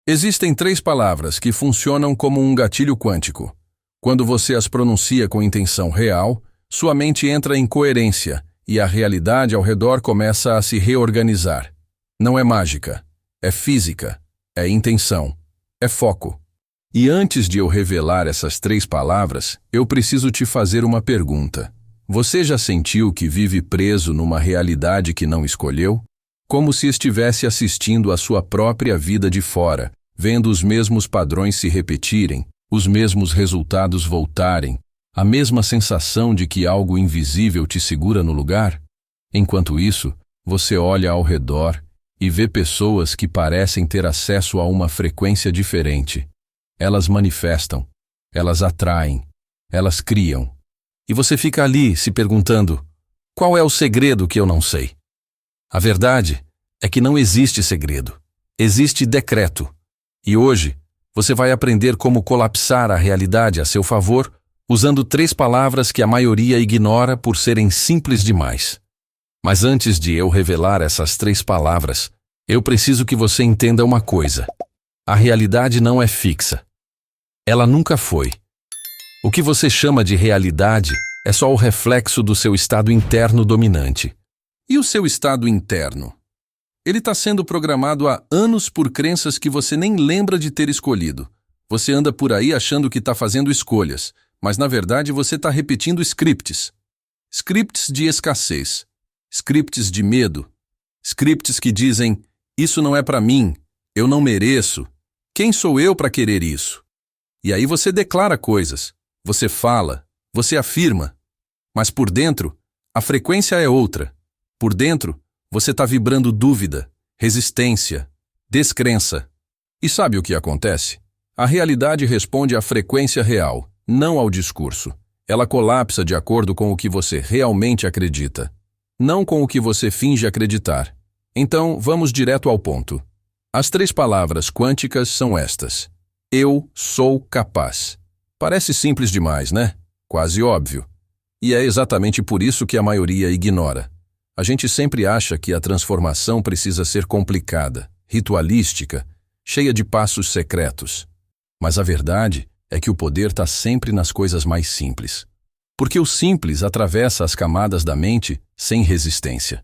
Existem 3 palavras que funcionam como um gatilho quântico. Quando você as pronuncia com intenção real, sua mente entra em coerência e a realidade ao redor começa a se reorganizar. Não é mágica, é física, é intenção, é foco. E antes de eu revelar essas 3 palavras, eu preciso te fazer uma pergunta. Você já sentiu que vive preso numa realidade que não escolheu? Como se estivesse assistindo a sua própria vida de fora, vendo os mesmos padrões se repetirem, os mesmos resultados voltarem, a mesma sensação de que algo invisível te segura no lugar? Enquanto isso, você olha ao redor e vê pessoas que parecem ter acesso a uma frequência diferente. Elas manifestam, elas atraem, elas criam. E você fica ali se perguntando: qual é o segredo que eu não sei? A verdade é que não existe segredo, existe decreto. E hoje, você vai aprender como colapsar a realidade a seu favor, usando 3 palavras que a maioria ignora por serem simples demais. Mas antes de eu revelar essas 3 palavras, eu preciso que você entenda uma coisa. A realidade não é fixa. Ela nunca foi. O que você chama de realidade é só o reflexo do seu estado interno dominante. E o seu estado interno? Ele está sendo programado há anos por crenças que você nem lembra de ter escolhido. Você anda por aí achando que está fazendo escolhas, mas na verdade você está repetindo scripts. Scripts de escassez, scripts de medo, scripts que dizem: isso não é para mim, eu não mereço, quem sou eu para querer isso? E aí você declara coisas, você fala, você afirma, mas por dentro, a frequência é outra. Por dentro, você está vibrando dúvida, resistência, descrença. E sabe o que acontece? A realidade responde à frequência real, não ao discurso. Ela colapsa de acordo com o que você realmente acredita, não com o que você finge acreditar. Então, vamos direto ao ponto. As 3 palavras quânticas são estas: eu sou capaz. Parece simples demais, né? Quase óbvio. E é exatamente por isso que a maioria ignora. A gente sempre acha que a transformação precisa ser complicada, ritualística, cheia de passos secretos. Mas a verdade é que o poder está sempre nas coisas mais simples. Porque o simples atravessa as camadas da mente sem resistência.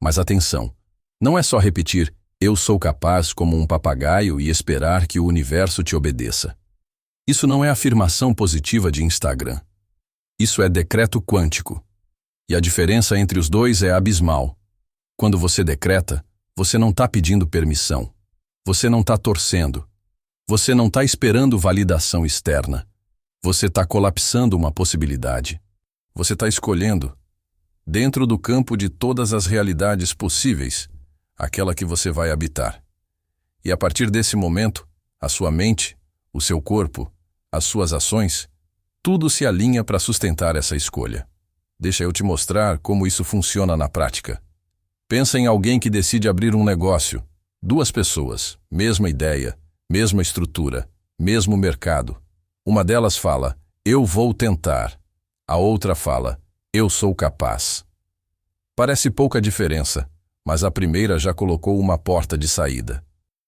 Mas atenção, não é só repetir "eu sou capaz" como um papagaio e esperar que o universo te obedeça. Isso não é afirmação positiva de Instagram. Isso é decreto quântico. E a diferença entre os dois é abismal. Quando você decreta, você não está pedindo permissão. Você não está torcendo. Você não está esperando validação externa. Você está colapsando uma possibilidade. Você está escolhendo, dentro do campo de todas as realidades possíveis, aquela que você vai habitar. E a partir desse momento, a sua mente, o seu corpo, as suas ações, tudo se alinha para sustentar essa escolha. Deixa eu te mostrar como isso funciona na prática. Pensa em alguém que decide abrir um negócio. 2 pessoas, mesma ideia, mesma estrutura, mesmo mercado. Uma delas fala: eu vou tentar. A outra fala: eu sou capaz. Parece pouca diferença, mas a primeira já colocou uma porta de saída.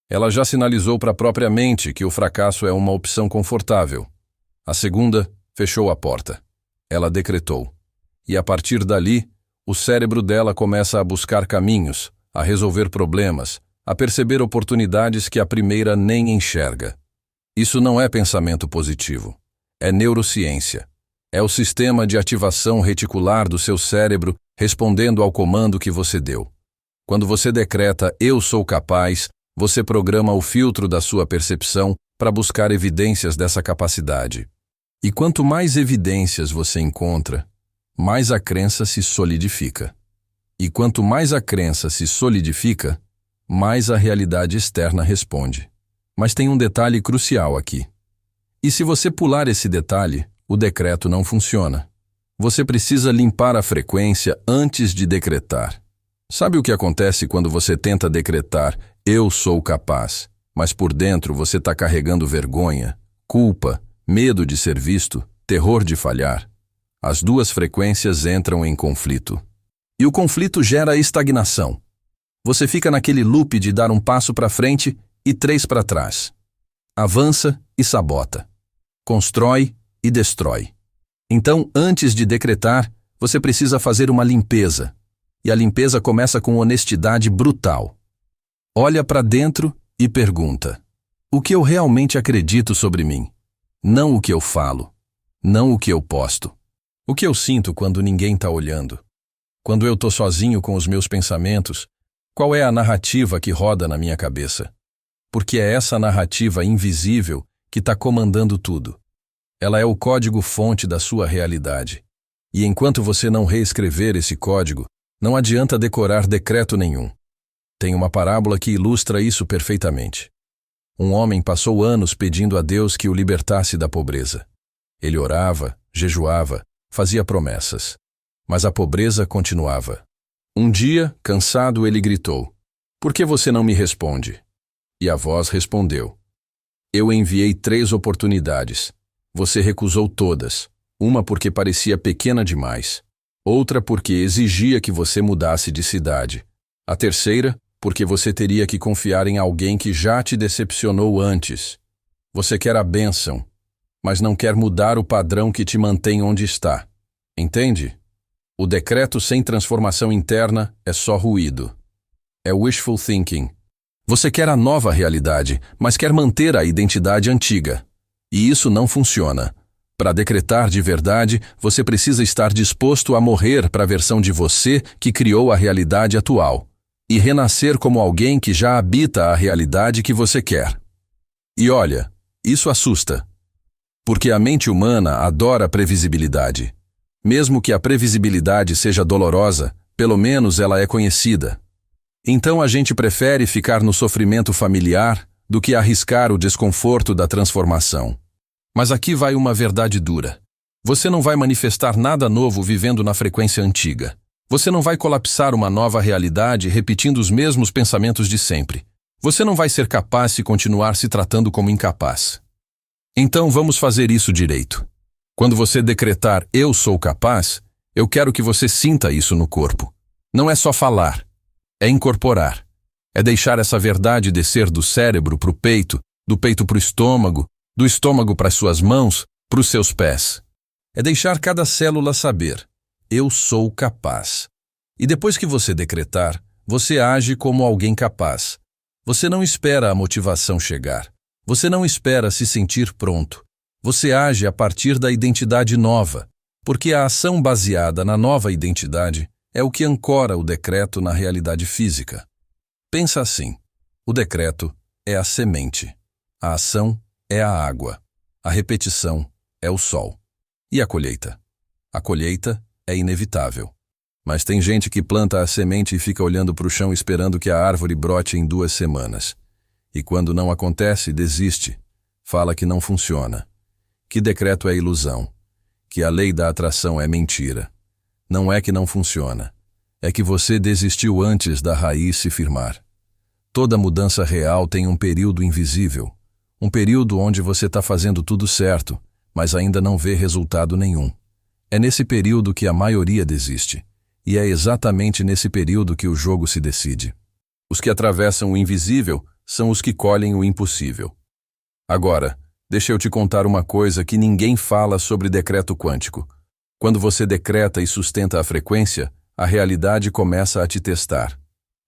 Ela já sinalizou para a própria mente que o fracasso é uma opção confortável. A segunda fechou a porta. Ela decretou. E a partir dali, o cérebro dela começa a buscar caminhos, a resolver problemas, a perceber oportunidades que a primeira nem enxerga. Isso não é pensamento positivo. É neurociência. É o sistema de ativação reticular do seu cérebro respondendo ao comando que você deu. Quando você decreta "eu sou capaz", você programa o filtro da sua percepção para buscar evidências dessa capacidade. E quanto mais evidências você encontra, mais a crença se solidifica. E quanto mais a crença se solidifica, mais a realidade externa responde. Mas tem um detalhe crucial aqui. E se você pular esse detalhe, o decreto não funciona. Você precisa limpar a frequência antes de decretar. Sabe o que acontece quando você tenta decretar "eu sou capaz", mas por dentro você está carregando vergonha, culpa, medo de ser visto, terror de falhar? As 2 frequências entram em conflito. E o conflito gera estagnação. Você fica naquele loop de dar um passo para frente e 3 para trás. Avança e sabota. Constrói e destrói. Então, antes de decretar, você precisa fazer uma limpeza. E a limpeza começa com honestidade brutal. Olha para dentro e pergunta: o que eu realmente acredito sobre mim? Não o que eu falo. Não o que eu posto. O que eu sinto quando ninguém está olhando? Quando eu estou sozinho com os meus pensamentos, qual é a narrativa que roda na minha cabeça? Porque é essa narrativa invisível que está comandando tudo. Ela é o código-fonte da sua realidade. E enquanto você não reescrever esse código, não adianta decorar decreto nenhum. Tem uma parábola que ilustra isso perfeitamente. Um homem passou anos pedindo a Deus que o libertasse da pobreza. Ele orava, jejuava, fazia promessas. Mas a pobreza continuava. Um dia, cansado, ele gritou: "Por que você não me responde?" E a voz respondeu: "Eu enviei 3 oportunidades. Você recusou todas. Uma porque parecia pequena demais. Outra porque exigia que você mudasse de cidade. A terceira, porque você teria que confiar em alguém que já te decepcionou antes. Você quer a bênção, mas não quer mudar o padrão que te mantém onde está. Entende? O decreto sem transformação interna é só ruído. É wishful thinking. Você quer a nova realidade, mas quer manter a identidade antiga. E isso não funciona. Para decretar de verdade, você precisa estar disposto a morrer para a versão de você que criou a realidade atual e renascer como alguém que já habita a realidade que você quer. E olha, isso assusta. Porque a mente humana adora previsibilidade. Mesmo que a previsibilidade seja dolorosa, pelo menos ela é conhecida. Então a gente prefere ficar no sofrimento familiar do que arriscar o desconforto da transformação. Mas aqui vai uma verdade dura. Você não vai manifestar nada novo vivendo na frequência antiga. Você não vai colapsar uma nova realidade repetindo os mesmos pensamentos de sempre. Você não vai ser capaz se continuar se tratando como incapaz. Então vamos fazer isso direito. Quando você decretar "eu sou capaz", eu quero que você sinta isso no corpo. Não é só falar, é incorporar. É deixar essa verdade descer do cérebro para o peito, do peito para o estômago, do estômago para as suas mãos, para os seus pés. É deixar cada célula saber: eu sou capaz. E depois que você decretar, você age como alguém capaz. Você não espera a motivação chegar. Você não espera se sentir pronto. Você age a partir da identidade nova, porque a ação baseada na nova identidade é o que ancora o decreto na realidade física. Pensa assim: o decreto é a semente, a ação é a água, a repetição é o sol. E a colheita? A colheita é inevitável. Mas tem gente que planta a semente e fica olhando para o chão esperando que a árvore brote em 2 semanas. E quando não acontece, desiste. Fala que não funciona. Que decreto é ilusão. Que a lei da atração é mentira. Não é que não funciona. É que você desistiu antes da raiz se firmar. Toda mudança real tem um período invisível. Um período onde você está fazendo tudo certo, mas ainda não vê resultado nenhum. É nesse período que a maioria desiste. E é exatamente nesse período que o jogo se decide. Os que atravessam o invisível são os que colhem o impossível. Agora, deixa eu te contar uma coisa que ninguém fala sobre decreto quântico. Quando você decreta e sustenta a frequência, a realidade começa a te testar.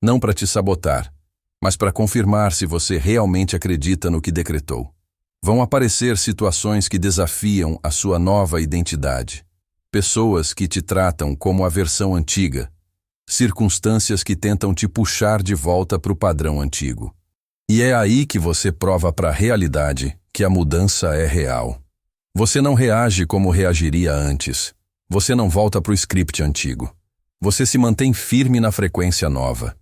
Não para te sabotar, mas para confirmar se você realmente acredita no que decretou. Vão aparecer situações que desafiam a sua nova identidade. Pessoas que te tratam como a versão antiga. Circunstâncias que tentam te puxar de volta para o padrão antigo. E é aí que você prova para a realidade que a mudança é real. Você não reage como reagiria antes. Você não volta para o script antigo. Você se mantém firme na frequência nova.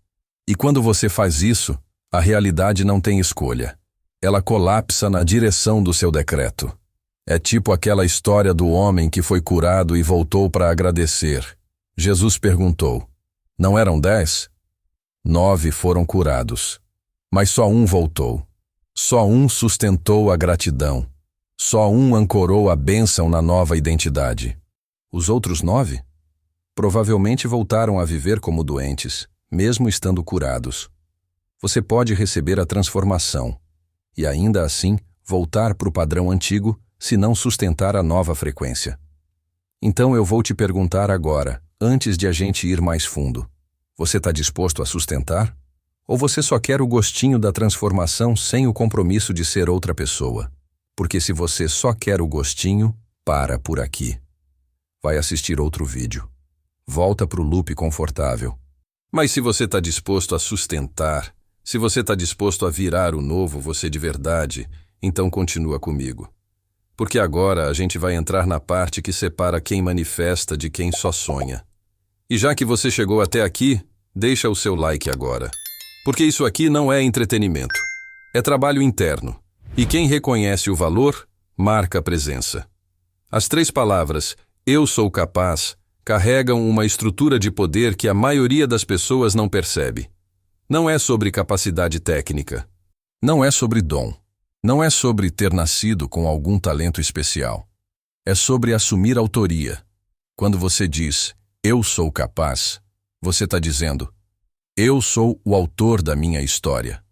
E quando você faz isso, a realidade não tem escolha. Ela colapsa na direção do seu decreto. É tipo aquela história do homem que foi curado e voltou para agradecer. Jesus perguntou: não eram 10? 9 foram curados. Mas só um voltou. Só um sustentou a gratidão. Só um ancorou a bênção na nova identidade. Os outros 9? Provavelmente voltaram a viver como doentes, mesmo estando curados. você pode receber a transformação e ainda assim voltar para o padrão antigo se não sustentar a nova frequência. Então eu vou te perguntar agora, antes de a gente ir mais fundo, você está disposto a sustentar? Ou você só quer o gostinho da transformação sem o compromisso de ser outra pessoa? Porque se você só quer o gostinho, para por aqui. Vai assistir outro vídeo. Volta para o loop confortável. Mas se você está disposto a sustentar, se você está disposto a virar o novo você de verdade, então continua comigo. Porque agora a gente vai entrar na parte que separa quem manifesta de quem só sonha. E já que você chegou até aqui, deixa o seu like agora. Porque isso aqui não é entretenimento. É trabalho interno. E quem reconhece o valor, marca a presença. As 3 palavras, eu sou capaz, carregam uma estrutura de poder que a maioria das pessoas não percebe. Não é sobre capacidade técnica. Não é sobre dom. Não é sobre ter nascido com algum talento especial. É sobre assumir autoria. Quando você diz, eu sou capaz, você está dizendo, eu sou o autor da minha história.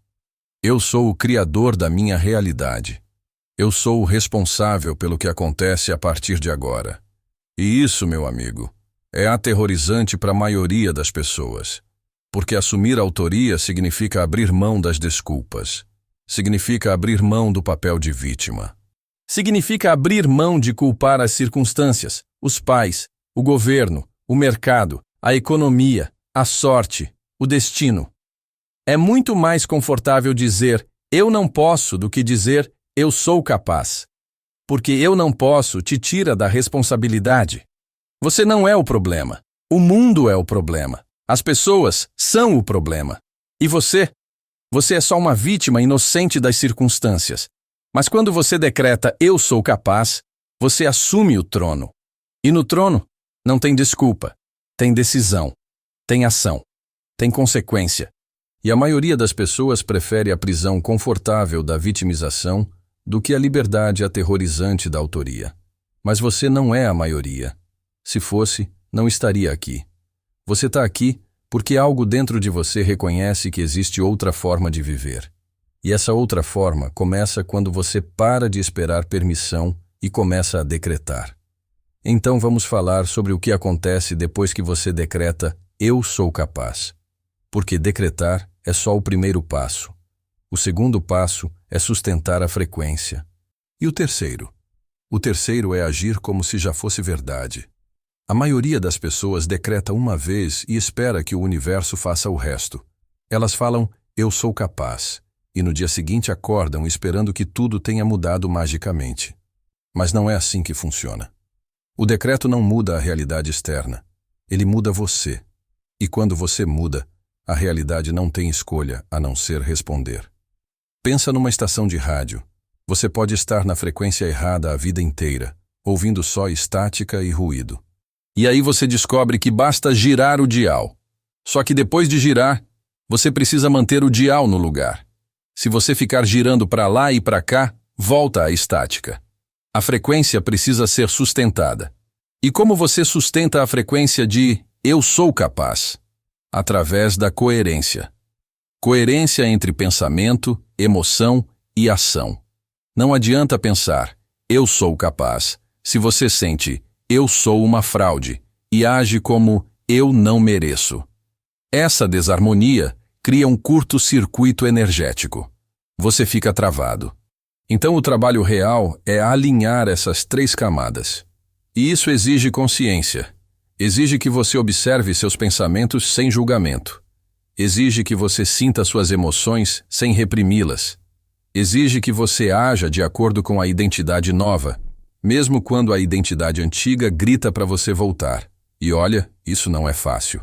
Eu sou o criador da minha realidade. Eu sou o responsável pelo que acontece a partir de agora. E isso, meu amigo, é aterrorizante para a maioria das pessoas. Porque assumir autoria significa abrir mão das desculpas. Significa abrir mão do papel de vítima. Significa abrir mão de culpar as circunstâncias, os pais, o governo, o mercado, a economia, a sorte, o destino. É muito mais confortável dizer eu não posso do que dizer eu sou capaz. Porque eu não posso te tira da responsabilidade. Você não é o problema. O mundo é o problema. As pessoas são o problema. E você? Você é só uma vítima inocente das circunstâncias. Mas quando você decreta eu sou capaz, você assume o trono. E no trono não tem desculpa, tem decisão, tem ação, tem consequência. E a maioria das pessoas prefere a prisão confortável da vitimização do que a liberdade aterrorizante da autoria. Mas você não é a maioria. Se fosse, não estaria aqui. Você está aqui porque algo dentro de você reconhece que existe outra forma de viver. E essa outra forma começa quando você para de esperar permissão e começa a decretar. Então vamos falar sobre o que acontece depois que você decreta eu sou capaz. Porque decretar é só o primeiro passo. O segundo passo é sustentar a frequência. E o terceiro? O terceiro é agir como se já fosse verdade. A maioria das pessoas decreta uma vez e espera que o universo faça o resto. Elas falam, eu sou capaz, e no dia seguinte acordam esperando que tudo tenha mudado magicamente. Mas não é assim que funciona. O decreto não muda a realidade externa. Ele muda você. E quando você muda, a realidade não tem escolha a não ser responder. Pensa numa estação de rádio. Você pode estar na frequência errada a vida inteira, ouvindo só estática e ruído. E aí você descobre que basta girar o dial. Só que depois de girar, você precisa manter o dial no lugar. Se você ficar girando para lá e para cá, volta à estática. A frequência precisa ser sustentada. E como você sustenta a frequência de eu sou capaz? Através da coerência. Coerência entre pensamento, emoção e ação. Não adianta pensar, eu sou capaz, se você sente, eu sou uma fraude, e age como, eu não mereço. Essa desarmonia cria um curto-circuito energético. Você fica travado. Então o trabalho real é alinhar essas 3 camadas. E isso exige consciência. Exige que você observe seus pensamentos sem julgamento. Exige que você sinta suas emoções sem reprimi-las. Exige que você haja de acordo com a identidade nova, mesmo quando a identidade antiga grita para você voltar. E olha, isso não é fácil.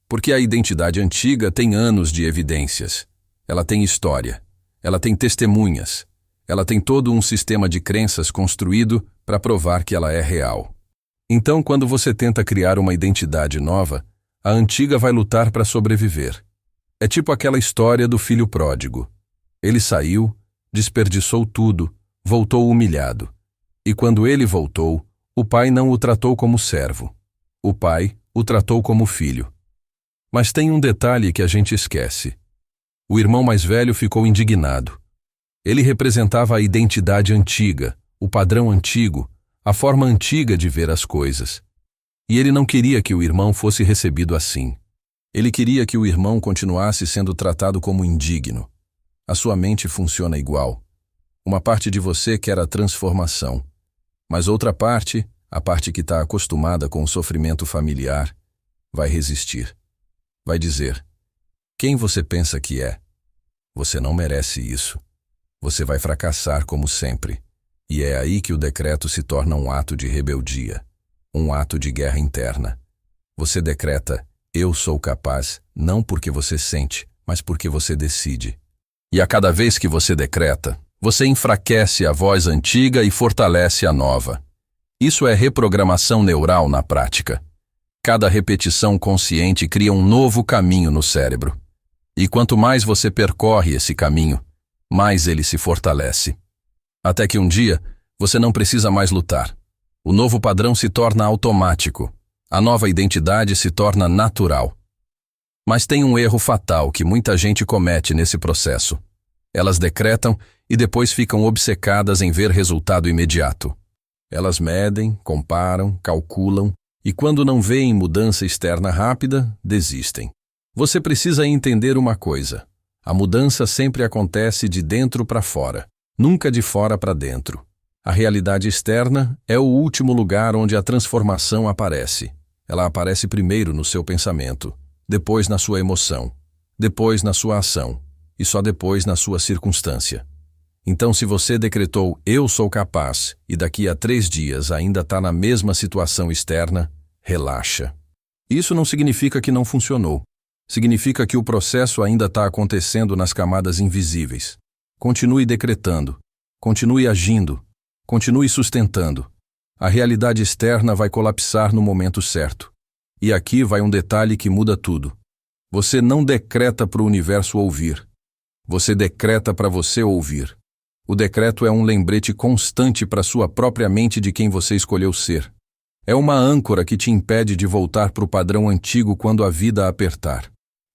Porque a identidade antiga tem anos de evidências. Ela tem história. Ela tem testemunhas. Ela tem todo um sistema de crenças construído para provar que ela é real. Então, quando você tenta criar uma identidade nova, a antiga vai lutar para sobreviver. É tipo aquela história do filho pródigo. Ele saiu, desperdiçou tudo, voltou humilhado. E quando ele voltou, o pai não o tratou como servo. O pai o tratou como filho. Mas tem um detalhe que a gente esquece. O irmão mais velho ficou indignado. Ele representava a identidade antiga, o padrão antigo, a forma antiga de ver as coisas. E ele não queria que o irmão fosse recebido assim. Ele queria que o irmão continuasse sendo tratado como indigno. A sua mente funciona igual. Uma parte de você quer a transformação, mas outra parte, a parte que está acostumada com o sofrimento familiar, vai resistir. Vai dizer: quem você pensa que é? Você não merece isso. Você vai fracassar como sempre. E é aí que o decreto se torna um ato de rebeldia, um ato de guerra interna. Você decreta: eu sou capaz, não porque você sente, mas porque você decide. E a cada vez que você decreta, você enfraquece a voz antiga e fortalece a nova. Isso é reprogramação neural na prática. Cada repetição consciente cria um novo caminho no cérebro. E quanto mais você percorre esse caminho, mais ele se fortalece. Até que um dia, você não precisa mais lutar. O novo padrão se torna automático. A nova identidade se torna natural. Mas tem um erro fatal que muita gente comete nesse processo. Elas decretam e depois ficam obcecadas em ver resultado imediato. Elas medem, comparam, calculam e quando não veem mudança externa rápida, desistem. Você precisa entender uma coisa: a mudança sempre acontece de dentro para fora, nunca de fora para dentro. A realidade externa é o último lugar onde a transformação aparece. Ela aparece primeiro no seu pensamento, depois na sua emoção, depois na sua ação e só depois na sua circunstância. Então, se você decretou eu sou capaz e daqui a 3 dias ainda está na mesma situação externa, relaxa. Isso não significa que não funcionou. Significa que o processo ainda está acontecendo nas camadas invisíveis. Continue decretando, continue agindo, continue sustentando. A realidade externa vai colapsar no momento certo. E aqui vai um detalhe que muda tudo. Você não decreta para o universo ouvir. Você decreta para você ouvir. O decreto é um lembrete constante para sua própria mente de quem você escolheu ser. É uma âncora que te impede de voltar para o padrão antigo quando a vida apertar.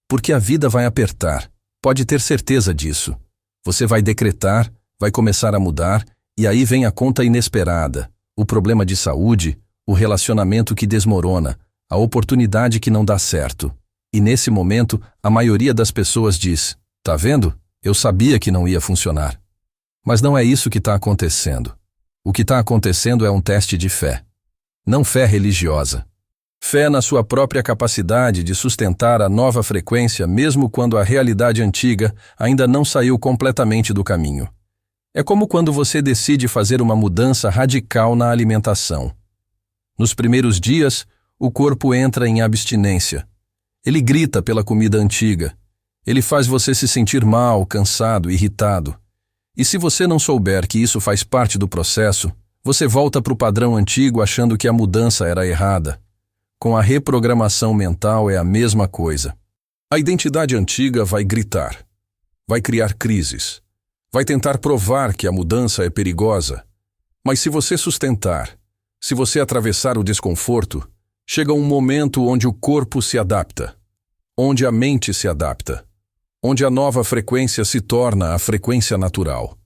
Porque a vida vai apertar. Pode ter certeza disso. Você vai decretar, vai começar a mudar, e aí vem a conta inesperada, o problema de saúde, o relacionamento que desmorona, a oportunidade que não dá certo. E nesse momento, a maioria das pessoas diz: tá vendo? Eu sabia que não ia funcionar. Mas não é isso que está acontecendo. O que está acontecendo é um teste de fé. Não fé religiosa. Fé na sua própria capacidade de sustentar a nova frequência mesmo quando a realidade antiga ainda não saiu completamente do caminho. É como quando você decide fazer uma mudança radical na alimentação. Nos primeiros dias, o corpo entra em abstinência. Ele grita pela comida antiga. Ele faz você se sentir mal, cansado, irritado. E se você não souber que isso faz parte do processo, você volta para o padrão antigo achando que a mudança era errada. Com a reprogramação mental é a mesma coisa. A identidade antiga vai gritar, vai criar crises, vai tentar provar que a mudança é perigosa. Mas se você sustentar, se você atravessar o desconforto, chega um momento onde o corpo se adapta, onde a mente se adapta, onde a nova frequência se torna a frequência natural.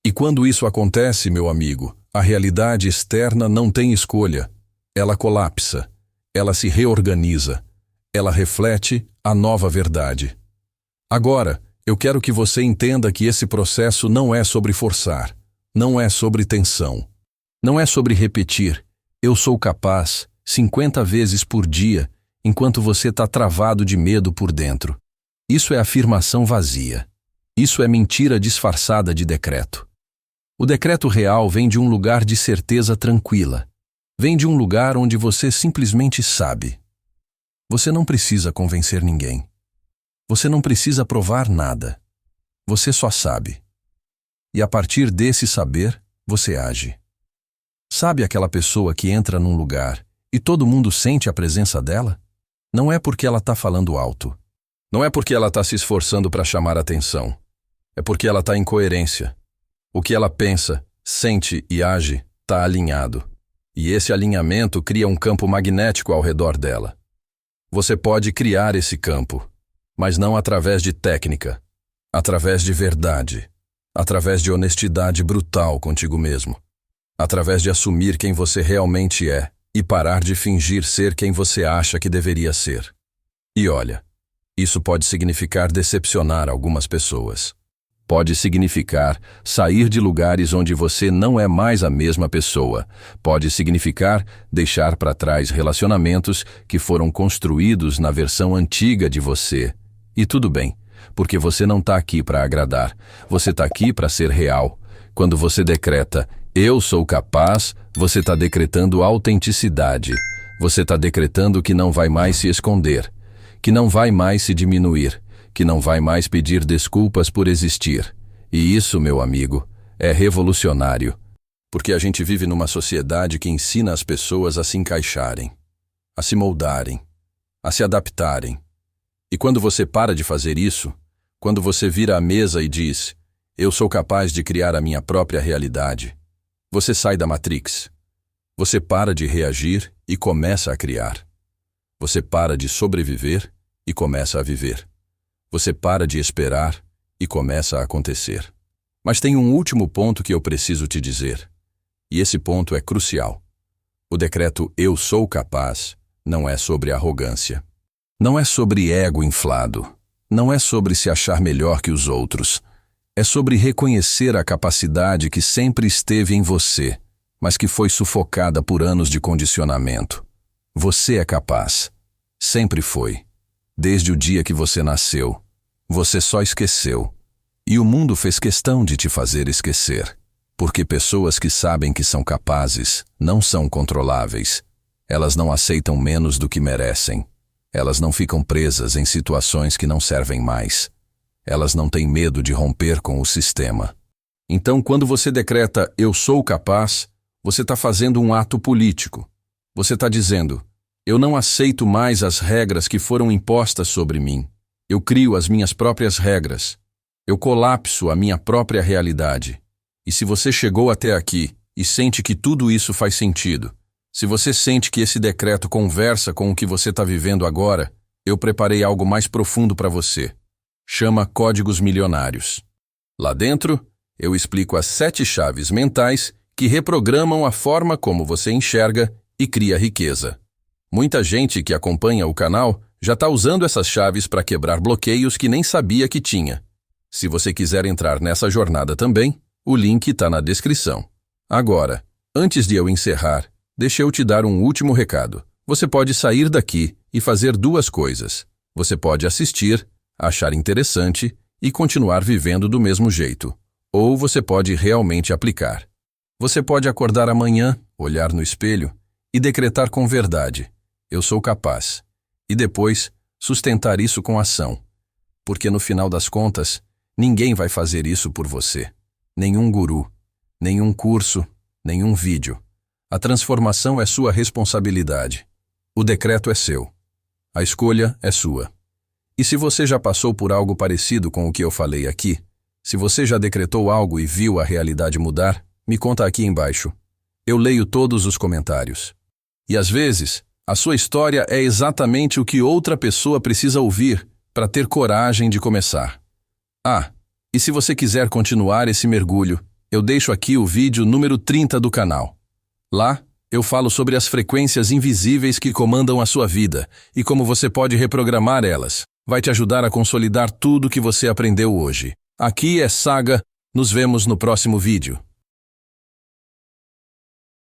E quando isso acontece, meu amigo, a realidade externa não tem escolha. Ela colapsa, ela se reorganiza, ela reflete a nova verdade. Agora, eu quero que você entenda que esse processo não é sobre forçar, não é sobre tensão, não é sobre repetir eu sou capaz 50 vezes por dia enquanto você está travado de medo por dentro. Isso é afirmação vazia. Isso é mentira disfarçada de decreto. O decreto real vem de um lugar de certeza tranquila. Vem de um lugar onde você simplesmente sabe. Você não precisa convencer ninguém. Você não precisa provar nada. Você só sabe. E a partir desse saber, você age. Sabe aquela pessoa que entra num lugar e todo mundo sente a presença dela? Não é porque ela está falando alto. Não é porque ela está se esforçando para chamar atenção. É porque ela está em coerência. O que ela pensa, sente e age está alinhado. E esse alinhamento cria um campo magnético ao redor dela. Você pode criar esse campo, mas não através de técnica, Através de verdade. Através de honestidade brutal contigo mesmo. Através de assumir quem você realmente é e parar de fingir ser quem você acha que deveria ser. E olha, isso pode significar decepcionar algumas pessoas. Pode significar sair de lugares onde você não é mais a mesma pessoa. Pode significar deixar para trás relacionamentos que foram construídos na versão antiga de você. E tudo bem, porque você não está aqui para agradar. Você está aqui para ser real. Quando você decreta, eu sou capaz, você está decretando autenticidade. Você está decretando que não vai mais se esconder, que não vai mais se diminuir, que não vai mais pedir desculpas por existir. E isso, meu amigo, é revolucionário, porque a gente vive numa sociedade que ensina as pessoas a se encaixarem, a se moldarem, a se adaptarem. E quando você para de fazer isso, quando você vira à mesa e diz, eu sou capaz de criar a minha própria realidade, você sai da Matrix. Você para de reagir e começa a criar. Você para de sobreviver e começa a viver. Você para de esperar e começa a acontecer. Mas tem um último ponto que eu preciso te dizer. E esse ponto é crucial. O decreto eu sou capaz não é sobre arrogância. Não é sobre ego inflado. Não é sobre se achar melhor que os outros. É sobre reconhecer a capacidade que sempre esteve em você, mas que foi sufocada por anos de condicionamento. Você é capaz. Sempre foi. Desde o dia que você nasceu. Você só esqueceu. E o mundo fez questão de te fazer esquecer. Porque pessoas que sabem que são capazes não são controláveis. Elas não aceitam menos do que merecem. Elas não ficam presas em situações que não servem mais. Elas não têm medo de romper com o sistema. Então, quando você decreta eu sou capaz, você está fazendo um ato político. Você está dizendo, eu não aceito mais as regras que foram impostas sobre mim. Eu crio as minhas próprias regras. Eu colapso a minha própria realidade. E se você chegou até aqui e sente que tudo isso faz sentido, se você sente que esse decreto conversa com o que você está vivendo agora, eu preparei algo mais profundo para você. Chama Códigos Milionários. Lá dentro, eu explico as 7 chaves mentais que reprogramam a forma como você enxerga e cria riqueza. Muita gente que acompanha o canal já está usando essas chaves para quebrar bloqueios que nem sabia que tinha. Se você quiser entrar nessa jornada também, o link está na descrição. Agora, antes de eu encerrar, deixa eu te dar um último recado. Você pode sair daqui e fazer 2 coisas. Você pode assistir, achar interessante e continuar vivendo do mesmo jeito. Ou você pode realmente aplicar. Você pode acordar amanhã, olhar no espelho e decretar com verdade, eu sou capaz. E depois, sustentar isso com ação. Porque no final das contas, ninguém vai fazer isso por você. Nenhum guru, nenhum curso, nenhum vídeo. A transformação é sua responsabilidade. O decreto é seu. A escolha é sua. E se você já passou por algo parecido com o que eu falei aqui, se você já decretou algo e viu a realidade mudar, me conta aqui embaixo. Eu leio todos os comentários. E às vezes, a sua história é exatamente o que outra pessoa precisa ouvir para ter coragem de começar. Ah, e se você quiser continuar esse mergulho, eu deixo aqui o vídeo número 30 do canal. Lá, eu falo sobre as frequências invisíveis que comandam a sua vida e como você pode reprogramar elas. Vai te ajudar a consolidar tudo que você aprendeu hoje. Aqui é Saga, nos vemos no próximo vídeo.